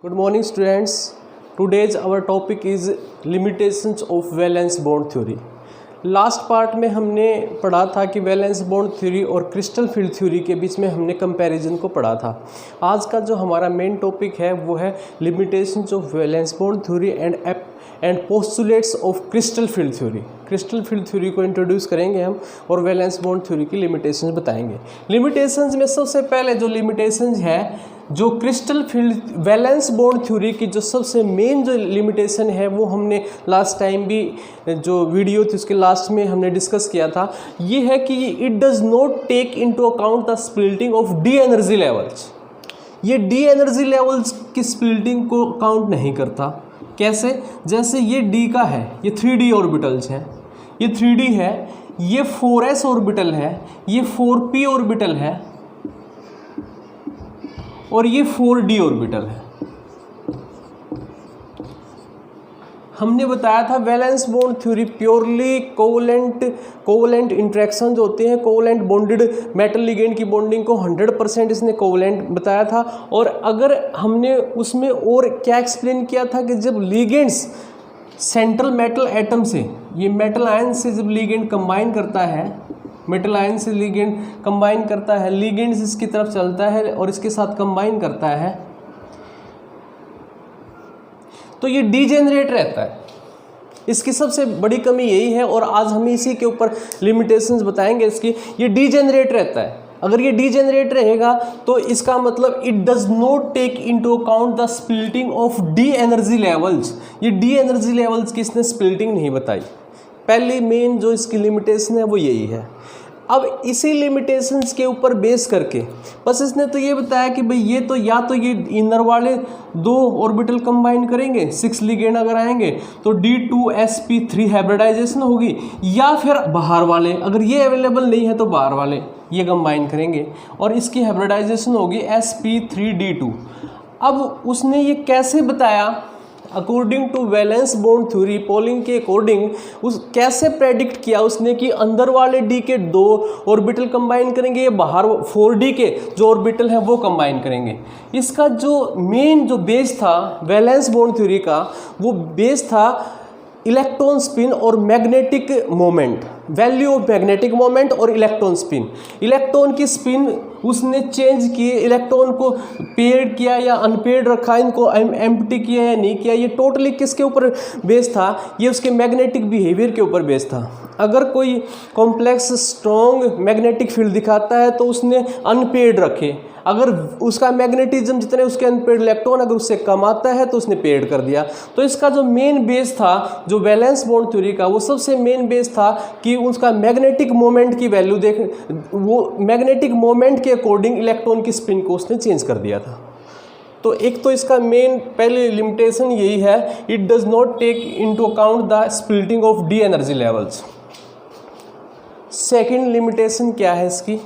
Good morning students. Today's our topic is limitations of valence bond theory. Last part में हमने पढ़ा था कि वैलेंस बॉन्ड थ्योरी और क्रिस्टल फील्ड थ्योरी के बीच में हमने कंपैरिजन को पढ़ा था। आज का जो हमारा मेन टॉपिक है वो है limitations of valence bond theory and postulates of crystal field theory. Crystal field theory को इंट्रोड्यूस करेंगे हम और वैलेंस बॉन्ड थ्योरी की लिमिटेशंस बताएंगे। लिमिटेशंस में सबसे पहले जो लिमिटेशंस है, जो crystal field valence bond theory की जो सबसे मेन जो लिमिटेशन है वो हमने लास्ट टाइम भी जो वीडियो थी उसके लास्ट में हमने डिस्कस किया था। ये है कि it does not take into account the splitting of d energy levels. ये डी एनर्जी लेवल्स की स्प्लिटिंग को काउंट नहीं करता। कैसे? जैसे ये डी का है, ये 3D ऑर्बिटल्स हैं, ये 3D है, ये 4s ऑर्बिटल है, ये 4p ऑर्बिटल है और ये 4d ऑर्बिटल है। हमने बताया था valence bond theory purely covalent interaction जो होते हैं, कोवलेंट बॉन्डेड मेटल लिगेंड की बॉन्डिंग को 100% इसने कोवलेंट बताया था। और अगर हमने उसमें और क्या एक्सप्लेन किया था कि जब लिगेंड्स सेंट्रल मेटल एटम से, ये मेटल आयन से जब लिगेंड कंबाइन करता है, मेटल आयन से लिगेंड कंबाइन करता है, लिगेंड्स इसकी तरफ चलता है और इसके साथ कंबाइन करता है तो ये डीजेनरेट रहता है। इसकी सबसे बड़ी कमी यही है और आज हम इसी के ऊपर लिमिटेशंस बताएंगे इसकी। ये डीजेनरेट रहता है। अगर ये डीजेनरेट रहेगा तो इसका मतलब it does not take into account the splitting of d energy levels. ये डी एनर्जी लेवल्स की इसने स्प्लिटिंग नहीं बताई। पहली मेन जो इसकी लिमिटेशन है वो यही है। अब इसी लिमिटेशंस के ऊपर बेस करके बस इसने तो ये बताया कि भाई ये तो या तो ये इनर वाले दो ऑर्बिटल कंबाइन करेंगे, 6 लिगेंड अगर आएंगे तो D2sp3 हाइब्रिडाइजेशन होगी, या फिर बाहर वाले, अगर ये अवेलेबल नहीं है तो बाहर वाले ये कंबाइन करेंगे और इसकी हाइब्रिडाइजेशन होगी sp3d2। अब उसने ये कैसे बताया? According to valence bond theory, Pauling के अकॉर्डिंग उस कैसे प्रेडिक्ट किया उसने कि अंदर वाले डी के 2 ऑर्बिटल कंबाइन करेंगे, ये बाहर 4D के जो ऑर्बिटल हैं वो कंबाइन करेंगे। इसका जो मेन जो बेस था वैलेंस बॉन्ड थ्योरी का, वो बेस था इलेक्ट्रॉन स्पिन और magnetic moment, value of magnetic moment और इलेक्ट्रॉन स्पिन। इलेक्ट्रॉन की स्पिन उसने चेंज किए, इलेक्ट्रॉन को पेयर्ड किया या अनपेयर्ड रखा, इनको एम्प्टी किया या नहीं किया, ये टोटली किसके ऊपर बेस था? ये उसके मैग्नेटिक बिहेवियर के ऊपर बेस था। अगर कोई कॉम्प्लेक्स स्ट्रॉन्ग मैग्नेटिक फील्ड दिखाता है तो उसने अनपेयर्ड रखे, अगर उसका मैग्नेटिज्म जितने उसके अनपेयर्ड इलेक्ट्रॉन अगर उससे कम आता है तो उसने पेयर्ड कर दिया। तो इसका जो मेन बेस था जो वैलेंस बॉन्ड थ्योरी का, वो सबसे मेन बेस था कि उसका मैग्नेटिक मोमेंट की वैल्यू देख, वो मैग्नेटिक मोमेंट के अकॉर्डिंग इलेक्ट्रॉन की स्पिन को उसने चेंज कर दिया था। तो एक तो इसका मेन पहले लिमिटेशन यही है, it does not take into account the splitting of d energy levels. Second limitation क्या है इसकी?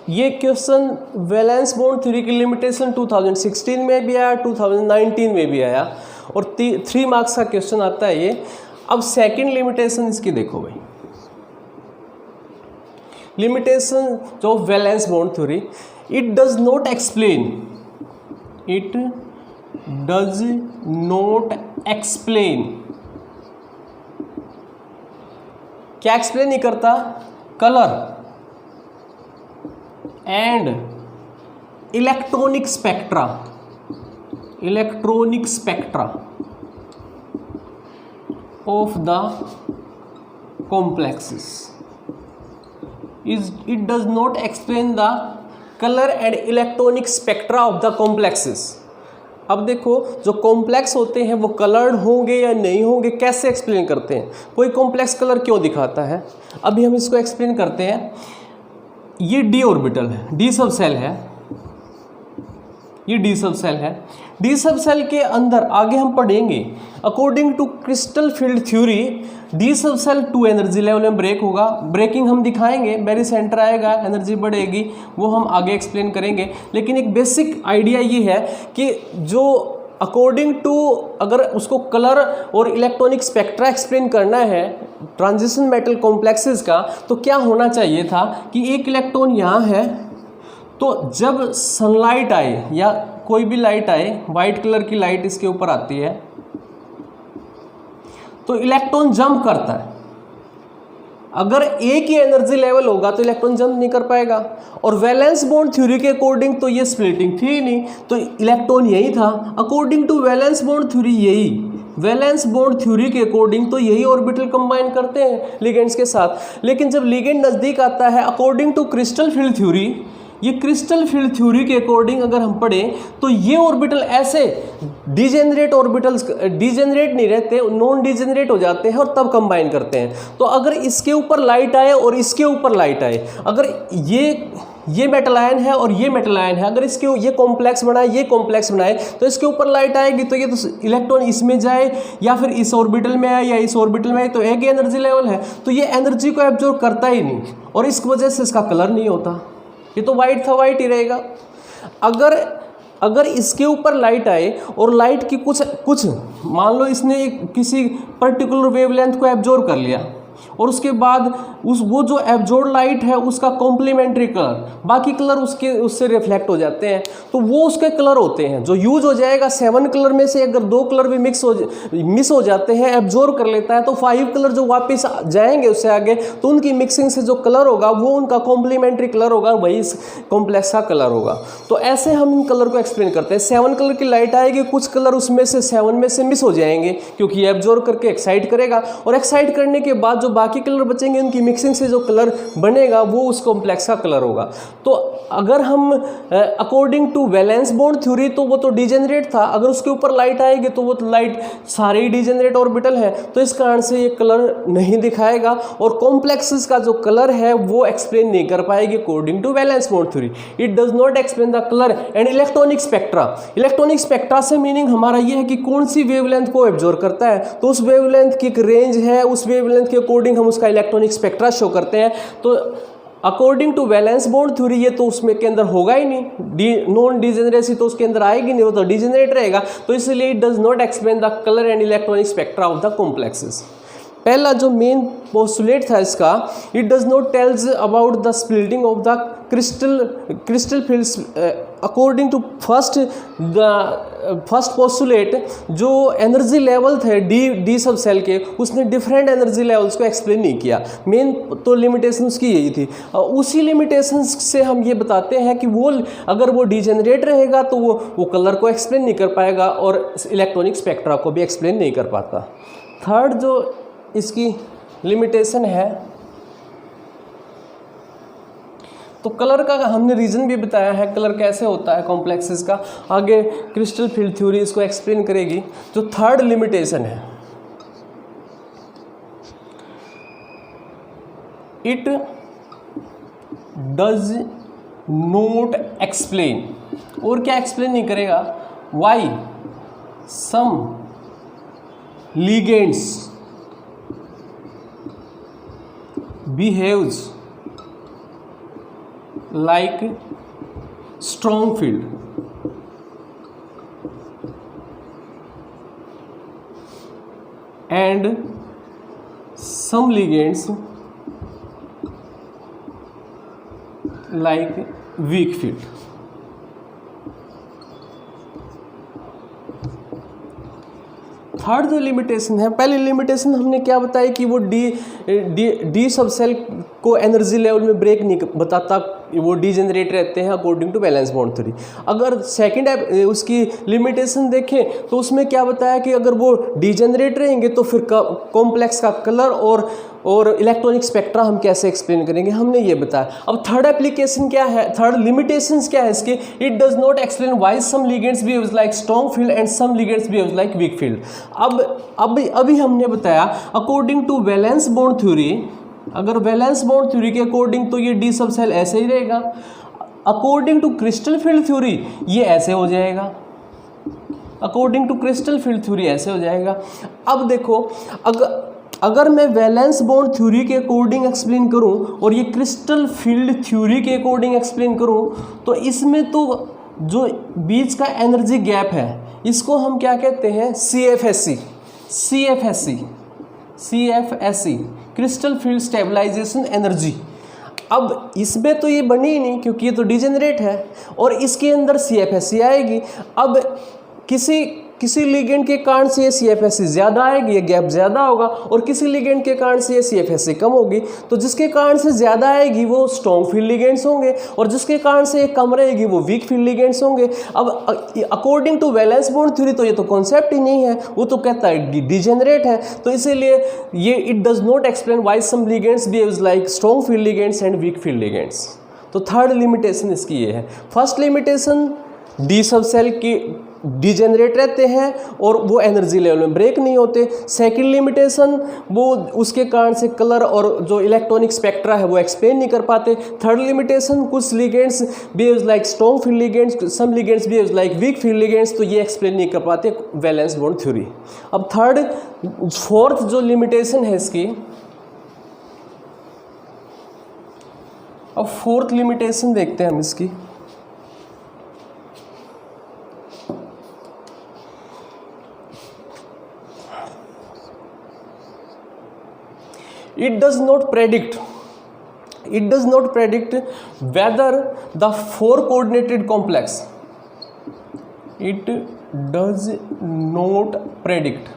ये क्वेश्चन वैलेंस बॉन्ड थ्योरी की लिमिटेशन 2016 में भी आया, 2019 में भी आया और 3 मार्क्स का क्वेश्चन आता है ये। अब सेकंड लिमिटेशन इसकी देखो भाई, लिमिटेशन जो valence bond theory, it does not explain, it does not explain, क्या एक्सप्लेन नहीं करता? Colour and electronic spectra of the complexes. It does not explain the colour and electronic spectra of the complexes. अब देखो जो complex होते हैं वो coloured होंगे या नहीं होंगे, कैसे एक्सप्लेन करते हैं? कोई कॉम्प्लेक्स कलर क्यों दिखाता है? अभी हम इसको एक्सप्लेन करते हैं। ये डी ऑर्बिटल है, डी सब सेल है, ये डी सब सेल है। डी सब सेल के अंदर आगे हम पढ़ेंगे according to crystal field theory d sub shell 2 energy level में ब्रेक होगा। ब्रेकिंग हम दिखाएंगे, बेरी सेंटर आएगा, एनर्जी बढ़ेगी, वो हम आगे एक्सप्लेन करेंगे। लेकिन एक बेसिक आइडिया ये है कि जो अकॉर्डिंग टू अगर उसको कलर और इलेक्ट्रॉनिक स्पेक्ट्रा एक्सप्लेन करना है ट्रांजिशन मेटल कॉम्प्लेक्सेस का, तो क्या होना चाहिए था कि एक इलेक्ट्रॉन यहाँ है, तो जब सनलाइट आए या कोई भी लाइट आए, वाइट कलर की लाइट इसके ऊपर आती है, तो इलेक्ट्रॉन जंप करता है। अगर एक ही एनर्जी लेवल होगा तो इलेक्ट्रॉन जंप नहीं कर पाएगा। और वैलेंस बॉन्ड थ्योरी के अकॉर्डिंग तो ये स्प्लिटिंग थी ही नहीं, तो इलेक्ट्रॉन यही था। According to valence bond theory यही, वैलेंस बॉन्ड थ्योरी के अकॉर्डिंग तो यही ऑर्बिटल कंबाइन करते हैं लिगेंड्स के साथ। लेकिन जब लिगेंड नज़दीक आता है, according to crystal field theory, ये क्रिस्टल फील्ड थ्योरी के अकॉर्डिंग अगर हम पढ़ें तो ये ऑर्बिटल ऐसे डिजेनरेट ऑर्बिटल्स, डिजेनरेट नहीं रहते, नॉन डिजेनरेट हो जाते हैं और तब कंबाइन करते हैं। तो अगर इसके ऊपर लाइट आए और इसके ऊपर लाइट आए, अगर ये मेटल आयन है और ये मेटल आयन है, अगर इसके ये कॉम्प्लेक्स बनाए, ये कॉम्प्लेक्स बनाए, तो इसके ऊपर लाइट आएगी तो ये तो इलेक्ट्रॉन इसमें जाए या फिर इस ऑर्बिटल में आए या इस ऑर्बिटल में आए, तो एक ही एनर्जी लेवल है, तो ये एनर्जी को एब्जॉर्ब करता ही नहीं और इस वजह से इसका कलर नहीं होता। ये तो वाइट था, वाइट ही रहेगा। अगर इसके ऊपर लाइट आए और लाइट की कुछ मान लो इसने किसी पर्टिकुलर वेवलेंथ को एब्जॉर्ब कर लिया और उसके बाद वो जो एब्जॉर्ब लाइट है उसका कॉम्प्लीमेंट्री कलर, बाकी कलर उससे रिफ्लेक्ट हो जाते हैं, तो वो उसके कलर होते हैं जो यूज हो जाएगा। 7 कलर में से अगर 2 कलर भी मिस हो जाते हैं, एब्जॉर्ब कर लेता है, तो 5 कलर जो वापस जाएंगे उससे आगे, तो उनकी मिक्सिंग से जो कलर होगा वो उनका कॉम्प्लीमेंट्री कलर होगा, वही इस कॉम्प्लेक्स का कलर होगा। तो ऐसे हम इन कलर को एक्सप्लेन करते हैं। 7 कलर की लाइट आएगी, कुछ कलर उसमें से 7 में से मिस हो जाएंगे क्योंकि ये एब्जॉर्ब करके एक्साइट करेगा, और एक्साइट करने के बाद जो बाकी कलर बचेंगे उनकी मिक्सिंग से जो कलर बनेगा वो उस कॉम्प्लेक्स का कलर होगा। तो अगर हम according to valence bond theory तो वो तो डिजेनरेट था, अगर उसके ऊपर लाइट आएगी तो वो लाइट सारे ही डिजेनरेट ऑर्बिटल है, तो इस कारण से ये कलर नहीं दिखाएगा और कॉम्प्लेक्सेस का जो कलर है वो एक्सप्लेन नहीं कर पाएगी according to valence bond theory. It does not explain the colour and electronic spectra. Electronic spectra से मीनिंग हमारा ये है कि कौन सी वेवलेंथ को एब्जॉर्ब करता है, तो उस वेवलेंथ की एक रेंज है, उस वेवलेंथ के अकॉर्डिंग हम उसका इलेक्ट्रॉनिक स्पेक्ट्रा शो करते हैं। तो according to valence bond theory ये तो उसमें के अंदर होगा ही नहीं, नॉन डिजेनरेसी तो उसके अंदर आएगी नहीं, वो तो डिजेनरेट रहेगा, तो इसलिए it does not explain the colour and electronic spectra of the complexes. पहला जो मेन पोस्टुलेट था इसका, it does not tells about the splitting of the crystal fields. According to first postulate, जो एनर्जी लेवल थे d sub shell के, उसने different energy levels को explain नहीं किया। मेन तो लिमिटेशंस की यही थी। उसी लिमिटेशंस से हम ये बताते हैं कि वो अगर वो डिजेनरेट रहेगा तो वो कलर को एक्सप्लेन नहीं कर पाएगा और इलेक्ट्रॉनिक स्पेक्ट्रा को भी एक्सप्लेन नहीं कर पाता। थर्ड जो इसकी लिमिटेशन है, तो कलर का हमने रीज़न भी बताया है, कलर कैसे होता है कॉम्प्लेक्सेस का, आगे क्रिस्टल फील्ड थ्योरी इसको एक्सप्लेन करेगी। जो थर्ड लिमिटेशन है, इट डज नॉट एक्सप्लेन, और क्या एक्सप्लेन नहीं करेगा, Y some ligands behaves like strong field and some ligands like weak field। Third जो लिमिटेशन है, पहली लिमिटेशन हमने क्या बताई कि वो डी सब सेल को एनर्जी लेवल में ब्रेक नहीं बताता, वो डिजेनरेट रहते हैं according to valence bond theory. अगर सेकंड उसकी लिमिटेशन देखें तो उसमें क्या बताया कि अगर वो डिजेनरेट रहेंगे तो फिर कॉम्प्लेक्स का कलर और इलेक्ट्रॉनिक स्पेक्ट्रा हम कैसे एक्सप्लेन करेंगे, हमने ये बताया। अब थर्ड एप्लीकेशन क्या है, थर्ड लिमिटेशंस क्या है इसके, it does not explain why some ligands behaves like strong field and some ligands behaves like weak field. अभी हमने बताया according to valence bond theory, अगर वैलेंस बॉन्ड थ्योरी के अकॉर्डिंग तो ये डी सब सेल ऐसे ही रहेगा, according to crystal field theory ये ऐसे हो जाएगा, according to crystal field theory ऐसे हो जाएगा। अब देखो, अगर मैं वैलेंस बॉन्ड थ्योरी के अकॉर्डिंग एक्सप्लेन करूं और ये क्रिस्टल फील्ड थ्योरी के अकॉर्डिंग एक्सप्लेन करूं, तो इसमें तो जो बीच का एनर्जी गैप है इसको हम क्या कहते हैं, CFSC। CFSE, crystal field stabilisation energy. अब इसमें तो ये बनी ही नहीं क्योंकि ये तो डिजेनरेट है, और इसके अंदर CFSE आएगी। अब किसी लिगेंड के कारण से ये CFSE ज़्यादा आएगी, ये गैप ज़्यादा होगा, और किसी लिगेंड के कारण से ये CFSE कम होगी। तो जिसके कारण से ज़्यादा आएगी वो स्ट्रॉन्ग फील्ड लिगेंड्स होंगे, और जिसके कारण से ये कम रहेगी वो वीक फील्ड लिगेंड्स होंगे। अब according to valence bond theory तो ये तो कॉन्सेप्ट ही नहीं है, वो तो कहता है डिजेनरेट है। तो इसीलिए ये it does not explain why some ligands behaves like strong field ligands and weak field ligands. तो थर्ड लिमिटेशन इसकी ये है। First limitation, d sub shell की डिजेनरेट रहते हैं और वो एनर्जी लेवल में ब्रेक नहीं होते। सेकंड लिमिटेशन, वो उसके कारण से कलर और जो इलेक्ट्रॉनिक स्पेक्ट्रा है वो एक्सप्लेन नहीं कर पाते। थर्ड लिमिटेशन, कुछ ligands behaves like strong field ligands, some ligands behaves like weak field ligands, तो ये एक्सप्लेन नहीं कर पाते वैलेंस बॉन्ड थ्योरी। अब फोर्थ जो लिमिटेशन है इसकी, अब फोर्थ लिमिटेशन देखते हैं हम इसकी। It does not predict whether the four coordinated complex, it does not predict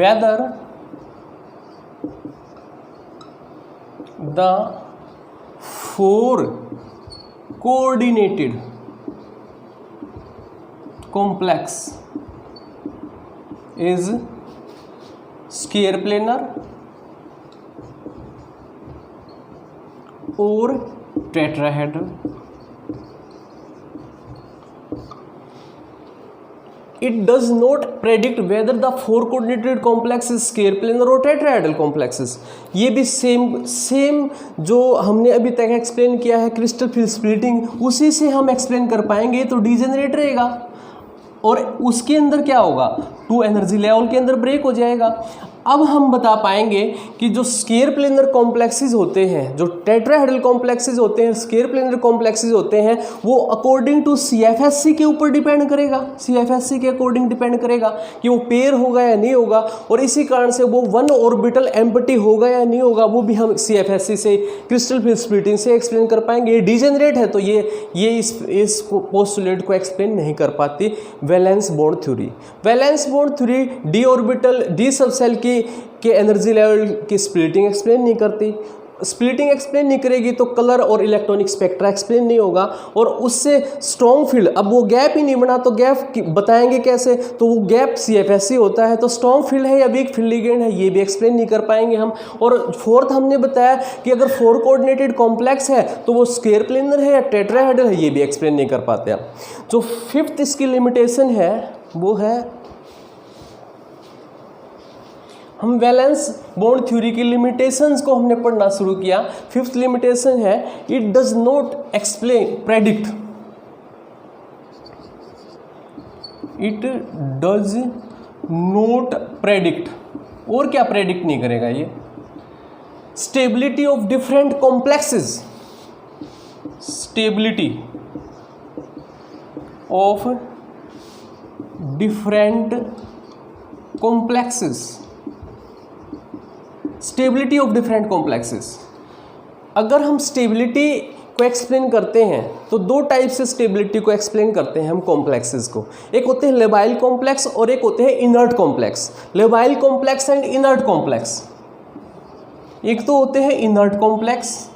whether the four coordinated complex is square planar or tetrahedral। It does not predict whether the four coordinated complex is square planar or tetrahedral complexes। ये भी same जो हमने अभी तक explain किया है crystal field splitting, उसी से हम एक्सप्लेन कर पाएंगे। तो डिजेनरेट रहेगा और उसके अंदर क्या होगा, 2 एनर्जी लेवल के अंदर ब्रेक हो जाएगा। अब हम बता पाएंगे कि जो स्केयर प्लेनर कॉम्प्लेक्सेस होते हैं, जो टेट्राहेड्रल कॉम्प्लेक्सेस होते हैं, स्केयर प्लेनर कॉम्प्लेक्सेस होते हैं, वो अकॉर्डिंग टू CFSE के ऊपर डिपेंड करेगा। CFSE के अकॉर्डिंग डिपेंड करेगा कि वो पेयर होगा या नहीं होगा, और इसी कारण से वो 1 ऑर्बिटल एम्प्टी होगा या नहीं होगा, वो भी हम CFSE से, क्रिस्टल फील्ड स्प्लिटिंग से एक्सप्लेन कर पाएंगे। ये डिजेनरेट है तो ये इस पोस्टुलेट को एक्सप्लेन नहीं कर पाती valence bond theory. Valence bond theory D orbital, D sub shell के एनर्जी लेवल की स्प्लिटिंग एक्सप्लेन नहीं करती। स्प्लिटिंग एक्सप्लेन नहीं करेगी तो कलर और इलेक्ट्रॉनिक स्पेक्ट्रा एक्सप्लेन नहीं होगा, और उससे स्ट्रॉन्ग फील्ड, अब वो गैप ही नहीं बना तो गैप बताएंगे कैसे, तो वो गैप CFSE होता है। तो स्ट्रॉन्ग फील्ड है या वीक फील्ड लिगेंड है, ये भी एक्सप्लेन नहीं कर पाएंगे हम। और फोर्थ हमने बताया कि अगर 4 कोऑर्डिनेटेड कॉम्प्लेक्स है तो वो स्क्वायर प्लेनर है या टेट्राहेड्रल है, ये भी एक्सप्लेन नहीं कर पाते हम। जो फिफ्थ इसकी लिमिटेशन है वो है, हम वैलेंस बॉन्ड थ्योरी की लिमिटेशंस को हमने पढ़ना शुरू किया। फिफ्थ लिमिटेशन है, it does not explain predict, it does not predict, और क्या प्रेडिक्ट नहीं करेगा ये, stability of different complexes, stability of different complexes, stability of different complexes. अगर हम स्टेबिलिटी को एक्सप्लेन करते हैं तो 2 टाइप से स्टेबिलिटी को एक्सप्लेन करते हैं हम कॉम्प्लेक्सेस को। एक होते हैं लेबाइल कॉम्प्लेक्स और एक होते हैं inert complex. Labile complex and inert complex, एक तो होते हैं इनर्ट कॉम्प्लेक्स,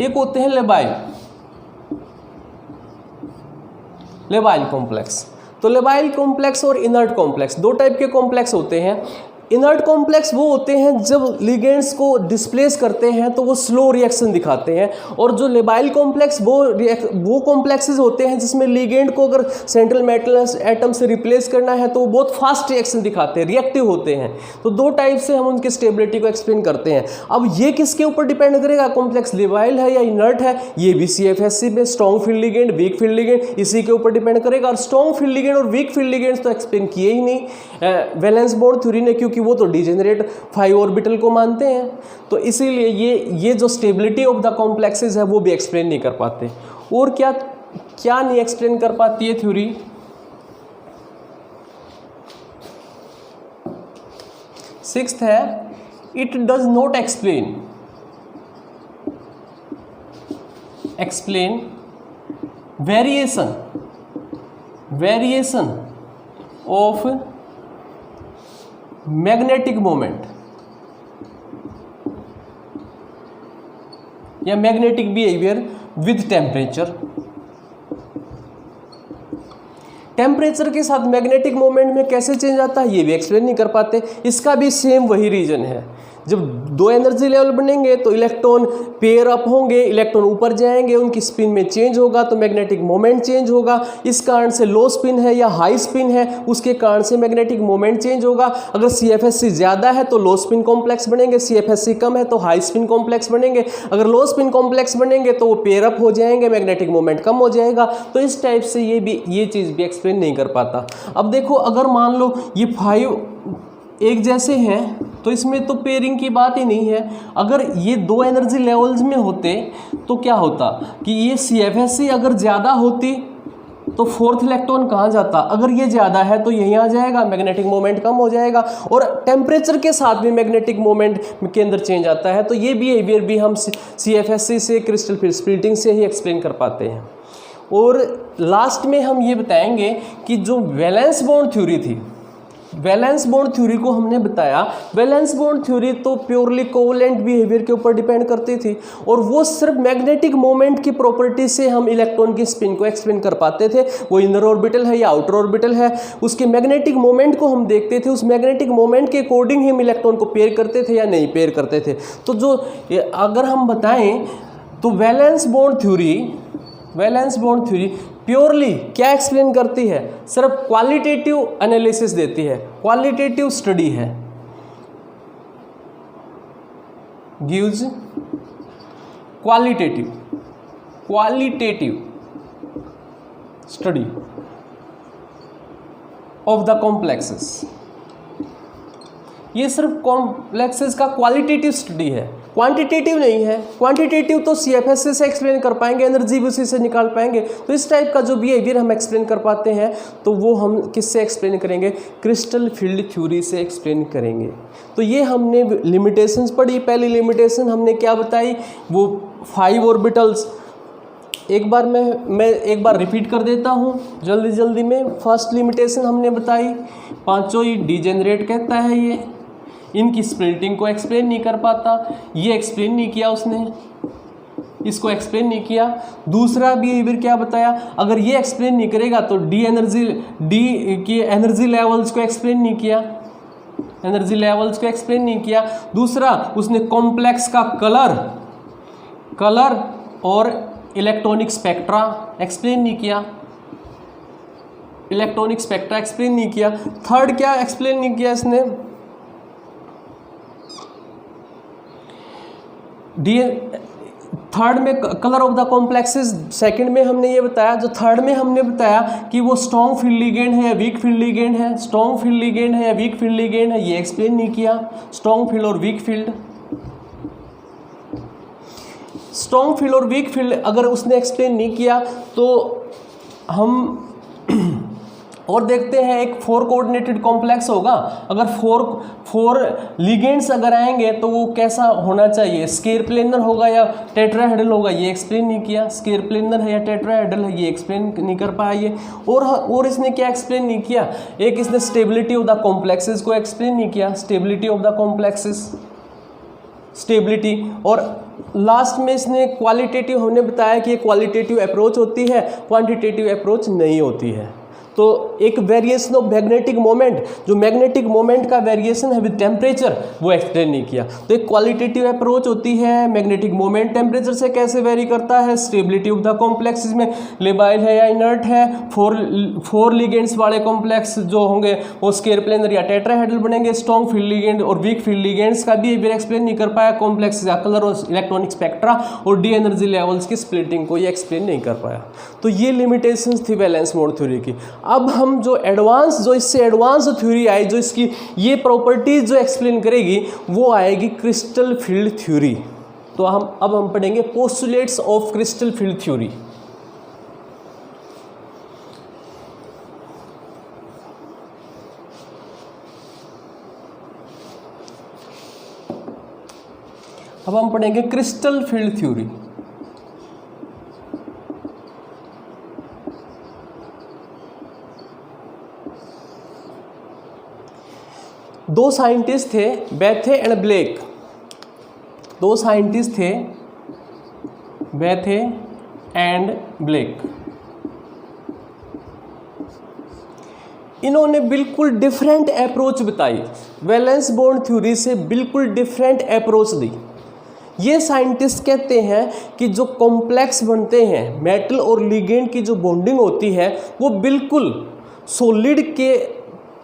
एक होते हैं लेबाइल कॉम्प्लेक्स। तो लेबाइल कॉम्प्लेक्स और इनर्ट कॉम्प्लेक्स 2 टाइप के कॉम्प्लेक्स होते हैं। इनर्ट कॉम्प्लेक्स वो होते हैं जब लिगेंड्स को डिस्प्लेस करते हैं तो वो स्लो रिएक्शन दिखाते हैं, और जो लेबाइल कॉम्प्लेक्स वो कॉम्प्लेक्सेस होते हैं जिसमें लिगेंड को अगर सेंट्रल मेटल एटम से रिप्लेस करना है तो वो बहुत फास्ट रिएक्शन दिखाते हैं, रिएक्टिव होते हैं। तो 2 टाइप से हम उनकी स्टेबिलिटी को एक्सप्लेन करते हैं। अब ये किसके ऊपर डिपेंड करेगा, कॉम्प्लेक्स लेबाइल है या इनर्ट है, ये भी CFSE में strong field ligand, weak field ligand, इसी के ऊपर डिपेंड करेगा। और स्ट्रॉन्ग फील्ड लिगेंड और वीक फील्ड लिगेंड्स तो एक्सप्लेन किए ही नहीं वैलेंस बॉन्ड थ्योरी ने, क्योंकि वो तो डिजेनरेट 5 ऑर्बिटल को मानते हैं। तो इसीलिए ये जो स्टेबिलिटी ऑफ द कॉम्प्लेक्सेस है वो भी एक्सप्लेन नहीं कर पाते। और क्या क्या नहीं एक्सप्लेन कर पाती है थ्योरी? सिक्स्थ है it does not explain variation of magnetic moment या मैग्नेटिक बिहेवियर विद टेम्परेचर के साथ मैग्नेटिक मोमेंट में कैसे चेंज आता है ये भी एक्सप्लेन नहीं कर पाते। इसका भी सेम वही रीजन है, जब दो एनर्जी लेवल बनेंगे तो इलेक्ट्रॉन पेयर अप होंगे, इलेक्ट्रॉन ऊपर जाएंगे, उनकी स्पिन में चेंज होगा तो मैग्नेटिक मोमेंट चेंज होगा। इस कारण से लो स्पिन है या हाई स्पिन है उसके कारण से मैग्नेटिक मोमेंट चेंज होगा। अगर CFSC ज़्यादा है तो लो स्पिन कॉम्प्लेक्स बनेंगे, CFSC कम है तो हाई स्पिन कॉम्प्लेक्स बनेंगे। अगर लो स्पिन कॉम्प्लेक्स बनेंगे तो वो पेयर अप हो जाएंगे, मैग्नेटिक मोमेंट कम हो जाएगा। तो इस टाइप से ये चीज़ भी एक्सप्लेन नहीं कर पाता। अब देखो अगर मान लो ये 5 एक जैसे हैं तो इसमें तो पेयरिंग की बात ही नहीं है। अगर ये दो एनर्जी लेवल्स में होते तो क्या होता कि ये CFSC अगर ज़्यादा होती तो फोर्थ इलेक्ट्रॉन कहाँ जाता? अगर ये ज़्यादा है तो यहीं आ जाएगा, मैग्नेटिक मोमेंट कम हो जाएगा। और टेम्परेचर के साथ भी मैग्नेटिक मोमेंट के अंदर चेंज आता है। तो ये बिहेवियर भी हम CFSC से क्रिस्टल फील्ड स्प्लिटिंग से ही एक्सप्लेन कर पाते हैं। और लास्ट में हम ये बताएंगे कि जो वैलेंस बॉन्ड थ्योरी थी, वैलेंस बॉन्ड थ्योरी को हमने बताया, वैलेंस बॉन्ड थ्योरी तो प्योरली कोवलेंट बिहेवियर के ऊपर डिपेंड करती थी और वो सिर्फ मैग्नेटिक मोमेंट की प्रॉपर्टी से हम इलेक्ट्रॉन की स्पिन को एक्सप्लेन कर पाते थे। वो इनर ऑर्बिटल है या आउटर ऑर्बिटल है, उसके मैग्नेटिक मोमेंट को हम देखते थे, उस मैग्नेटिक मोमेंट के अकॉर्डिंग ही हम इलेक्ट्रॉन को पेयर करते थे या नहीं पेयर करते थे। तो जो अगर हम बताएं तो वैलेंस बॉन्ड थ्योरी प्योरली क्या एक्सप्लेन करती है? सिर्फ क्वालिटेटिव एनालिसिस देती है, क्वालिटेटिव स्टडी है, gives qualitative study of the complexes. ये सिर्फ कॉम्प्लेक्सेस का क्वालिटेटिव स्टडी है, क्वांटिटेटिव नहीं है। क्वांटिटेटिव तो CFSC से एक्सप्लेन कर पाएंगे, एनर्जी भी उसी से निकाल पाएंगे। तो इस टाइप का जो बिहेवियर हम एक्सप्लेन कर पाते हैं तो वो हम किससे एक्सप्लेन करेंगे? क्रिस्टल फील्ड थ्योरी से एक्सप्लेन करेंगे। तो ये हमने लिमिटेशंस पढ़ी। पहली लिमिटेशन हमने क्या बताई? वो 5 ऑर्बिटल्स। एक बार मैं एक बार रिपीट कर देता हूँ जल्दी में। फर्स्ट लिमिटेशन हमने बताई, पांचों ही डिजेनरेट कहता है, ये इनकी स्प्लिटिंग को एक्सप्लेन नहीं कर पाता, ये एक्सप्लेन नहीं किया उसने, इसको एक्सप्लेन नहीं किया। दूसरा बिहेवियर क्या बताया? अगर ये एक्सप्लेन नहीं करेगा तो डी की एनर्जी लेवल्स को एक्सप्लेन नहीं किया, दूसरा उसने कॉम्प्लेक्स का कलर और इलेक्ट्रॉनिक स्पेक्ट्रा एक्सप्लेन नहीं किया, थर्ड क्या एक्सप्लेन नहीं किया इसने? थर्ड में colour of the complexes. Second में हमने ये बताया, जो थर्ड में हमने बताया कि वो स्ट्रॉन्ग फील्ड लिगेंड है या वीक फील्ड लिगेंड है, ये एक्सप्लेन नहीं किया। स्ट्रॉन्ग फील्ड और वीक फील्ड अगर उसने एक्सप्लेन नहीं किया तो हम और देखते हैं एक 4 कोऑर्डिनेटेड कॉम्प्लेक्स होगा। अगर 4 लिगेंड्स अगर आएंगे तो वो कैसा होना चाहिए? स्केयर प्लेनर होगा या टेट्राहेड्रल होगा, ये एक्सप्लेन नहीं किया। स्केयर प्लेनर है या टेट्राहेड्रल है, ये एक्सप्लेन नहीं कर पाया ये। और इसने क्या एक्सप्लेन नहीं किया? एक इसने स्टेबिलिटी ऑफ द कॉम्प्लेक्सेस को एक्सप्लेन नहीं किया, स्टेबिलिटी। और लास्ट में इसने क्वालिटेटिव, हमने बताया कि ये क्वालिटेटिव अप्रोच होती है, क्वांटिटेटिव अप्रोच नहीं होती है। तो एक वेरिएशन ऑफ मैग्नेटिक मोमेंट, जो मैग्नेटिक मोमेंट का वेरिएशन है विद टेम्परेचर, वो एक्सप्लेन नहीं किया। तो एक क्वालिटेटिव अप्रोच होती है, मैग्नेटिक मोमेंट टेम्परेचर से कैसे वेरी करता है, स्टेबिलिटी ऑफ द कॉम्प्लेक्स में लेबाइल है या इनर्ट है, 4 लिगेंड्स वाले कॉम्प्लेक्स जो होंगे वो स्केयर प्लेनर या टेट्राहेड्रल बनेंगे। स्ट्रॉन्ग फील्ड लिगेंड और वीक फील्ड लिगेंड्स का बिहेवियर एक्सप्लेन नहीं कर पाया, कॉम्प्लेक्स का कलर और इलेक्ट्रॉनिक स्पेक्ट्रा और डी एनर्जी लेवल्स की स्प्लिटिंग को ये एक्सप्लेन नहीं कर पाया। तो ये लिमिटेशंस थी वैलेंस बॉन्ड थ्योरी की। अब हम जो इससे एडवांस थ्योरी आई, जो इसकी ये प्रॉपर्टीज जो एक्सप्लेन करेगी, वो आएगी क्रिस्टल फील्ड थ्योरी। तो अब हम पढ़ेंगे postulates of crystal field theory. अब हम पढ़ेंगे क्रिस्टल फील्ड थ्योरी। दो साइंटिस्ट थे, बेथे एंड ब्लेक। दो साइंटिस्ट थे, बेथे एंड ब्लेक। इन्होंने बिल्कुल डिफरेंट अप्रोच बताई, वैलेंस बॉन्ड थ्योरी से बिल्कुल डिफरेंट अप्रोच दी। ये साइंटिस्ट कहते हैं कि जो कॉम्प्लेक्स बनते हैं, मेटल और लिगेंड की जो बॉन्डिंग होती है वो बिल्कुल सॉलिड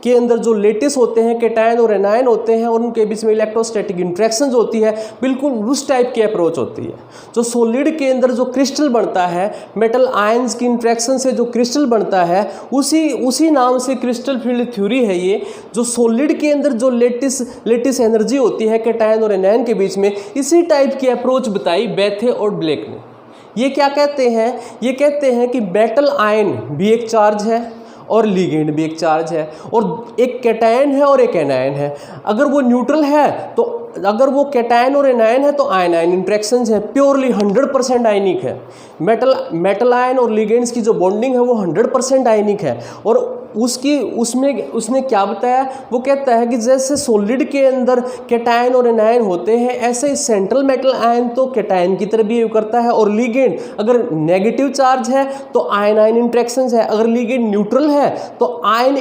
के अंदर जो लेटिस होते हैं, कैटायन और एनायन होते हैं और उनके बीच में इलेक्ट्रोस्टैटिक इंट्रैक्शंस होती है, बिल्कुल उस टाइप की अप्रोच होती है। जो सॉलिड के अंदर जो क्रिस्टल बनता है, मेटल आयंस की इंट्रैक्शन से जो क्रिस्टल बनता है, उसी नाम से क्रिस्टल फील्ड थ्योरी है ये। जो सॉलिड के अंदर जो लेटिस एनर्जी होती है कैटायन और एनायन के बीच में, इसी टाइप की अप्रोच बताई बेथे और ब्लेक ने। ये क्या कहते हैं? ये कहते हैं कि मेटल आयन भी एक चार्ज है और लिगेंड भी एक चार्ज है, और एक कैटायन है और एक एनायन है। अगर वो न्यूट्रल है तो, अगर वो कैटायन और एनायन है तो आयन आयन इंट्रैक्शंस है, प्योरली 100% आयनिक है। मेटल आयन और लिगेंड्स की जो बॉन्डिंग है वो 100% आयनिक है। और उसने क्या बताया? वो कहता है कि जैसे सॉलिड के अंदर कैटायन और एनायन होते हैं, ऐसे ही सेंट्रल मेटल आयन तो कैटायन की तरह बिहेव करता है, और लिगेंड अगर नेगेटिव चार्ज है तो आयन आयन इंट्रैक्शंस है, अगर लिगेंड न्यूट्रल है तो आयन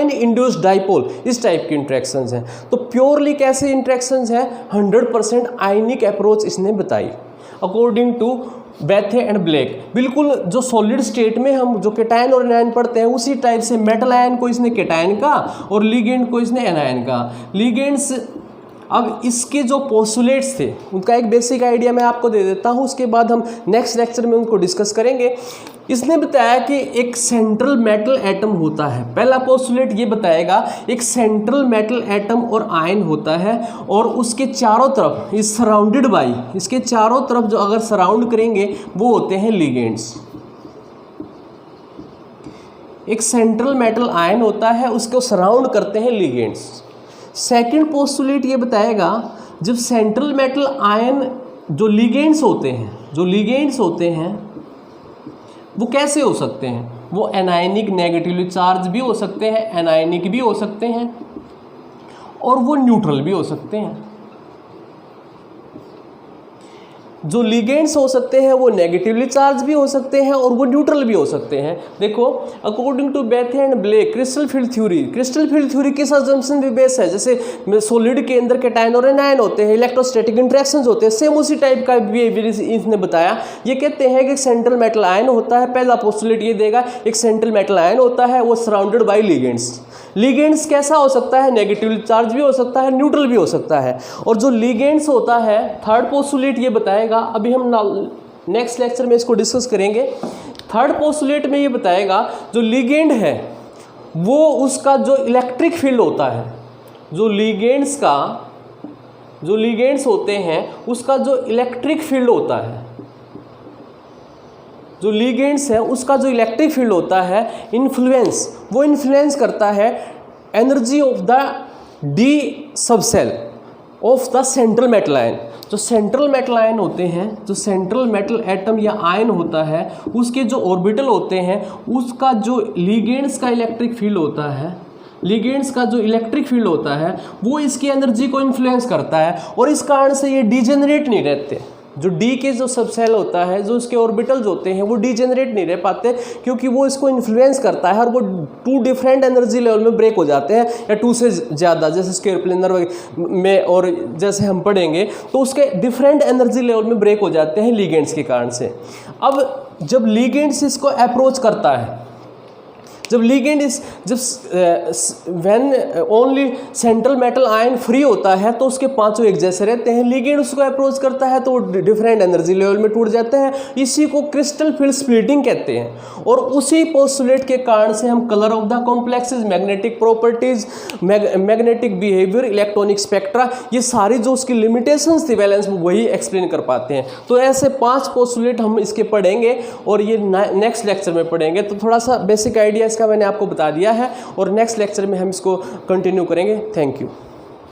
इंड्यूस्ड डाइपोल, इस टाइप की इंट्रैक्शंस हैं। तो प्योरली कैसे इंट्रैक्शंस हैं? 100% आयनिक अप्रोच इसने बताई according to Bethe and black. बिल्कुल जो सॉलिड स्टेट में हम जो कैटायन और एनायन पढ़ते हैं उसी टाइप से मेटल आयन को इसने कैटायन का और लिगेंड को इसने एनायन का। लिगेंड्स, अब इसके जो पोस्टुलेट्स थे उनका एक बेसिक आइडिया मैं आपको दे देता हूँ, उसके बाद हम नेक्स्ट लेक्चर में उनको डिस्कस करेंगे। इसने बताया कि एक सेंट्रल मेटल एटम होता है। पहला पोस्टुलेट ये बताएगा एक सेंट्रल मेटल एटम और आयन होता है, और उसके चारों तरफ इज सराउंडेड बाई, इसके चारों तरफ जो अगर सराउंड करेंगे वो होते हैं लिगेंड्स। एक सेंट्रल मेटल आयन होता है, उसको सराउंड करते हैं लिगेंड्स। सेकंड पोस्टुलेट ये बताएगा जब सेंट्रल मेटल आयन जो लिगेंड्स होते हैं वो कैसे हो सकते हैं? वो एनायनिक नेगेटिवली चार्ज भी हो सकते हैं, एनायनिक भी हो सकते हैं, और वो न्यूट्रल भी हो सकते हैं। जो लिगेंड्स हो सकते हैं वो नेगेटिवली चार्ज भी हो सकते हैं और वो न्यूट्रल भी हो सकते हैं। देखो, according to Bethe and Vleck crystal field theory किस अजम्पशन पे बेस है? जैसे सॉलिड के अंदर कैटायन और एनायन होते हैं, इलेक्ट्रोस्टैटिक इंट्रैक्शंस होते हैं, सेम उसी टाइप का बिहेवियर इसने बताया। ये कहते हैं कि सेंट्रल मेटल आयन होता है, पहला पोस्टुलेट ये देगा, एक सेंट्रल मेटल आयन होता है, वो सराउंडेड बाई लिगेंड्स। लिगेंड्स कैसा हो सकता है? नेगेटिव चार्ज भी हो सकता है, न्यूट्रल भी हो सकता है। और जो लिगेंड्स होता है, थर्ड पोस्टुलेट ये बताएगा, अभी हम नेक्स्ट लेक्चर में इसको डिस्कस करेंगे। थर्ड पोस्टुलेट में ये बताएगा जो लिगेंड है वो उसका जो इलेक्ट्रिक फील्ड होता है, जो लिगेंड्स होते हैं उसका जो इलेक्ट्रिक फील्ड होता है, जो लिगेंड्स है उसका जो इलेक्ट्रिक फील्ड होता है, वो इन्फ्लुएंस करता है energy of the D subshell of the central metal ion. जो सेंट्रल मेटल आयन होते हैं, जो सेंट्रल मेटल एटम या आयन होता है, उसके जो ऑर्बिटल होते हैं, उसका जो लिगेंड्स का इलेक्ट्रिक फील्ड होता है, वो इसकी एनर्जी को इन्फ्लुएंस करता है, और इस कारण से ये डिजेनरेट नहीं रहते। जो डी के जो सबसेल होता है, जो उसके ऑर्बिटल्स होते हैं, वो डिजेनरेट नहीं रह पाते क्योंकि वो इसको इन्फ्लुएंस करता है, और वो 2 डिफरेंट एनर्जी लेवल में ब्रेक हो जाते हैं, या 2 से ज़्यादा, जैसे स्क्वायर प्लेनर में और जैसे हम पढ़ेंगे तो उसके डिफरेंट एनर्जी लेवल में ब्रेक हो जाते हैं लिगेंड्स के कारण से। अब जब लिगेंड्स इसको अप्रोच करता है, when only central metal ion free होता है तो उसके पांचों एक जैसे रहते हैं, लिगेंड उसको अप्रोच करता है तो वो डिफरेंट एनर्जी लेवल में टूट जाते हैं। इसी को क्रिस्टल फील्ड स्प्लिटिंग कहते हैं। और उसी पोस्टुलेट के कारण से हम colour of the complexes, magnetic properties, magnetic behaviour, electronic spectra, ये सारी जो उसकी लिमिटेशंस थी वैलेंस में, वही एक्सप्लेन कर पाते हैं। तो ऐसे 5 पोस्टुलेट हम इसके पढ़ेंगे और ये नेक्स्ट लेक्चर में पढ़ेंगे। तो थोड़ा सा बेसिक आइडिया इसका मैंने आपको बता दिया है, और नेक्स्ट लेक्चर में हम इसको कंटिन्यू करेंगे। Thank you.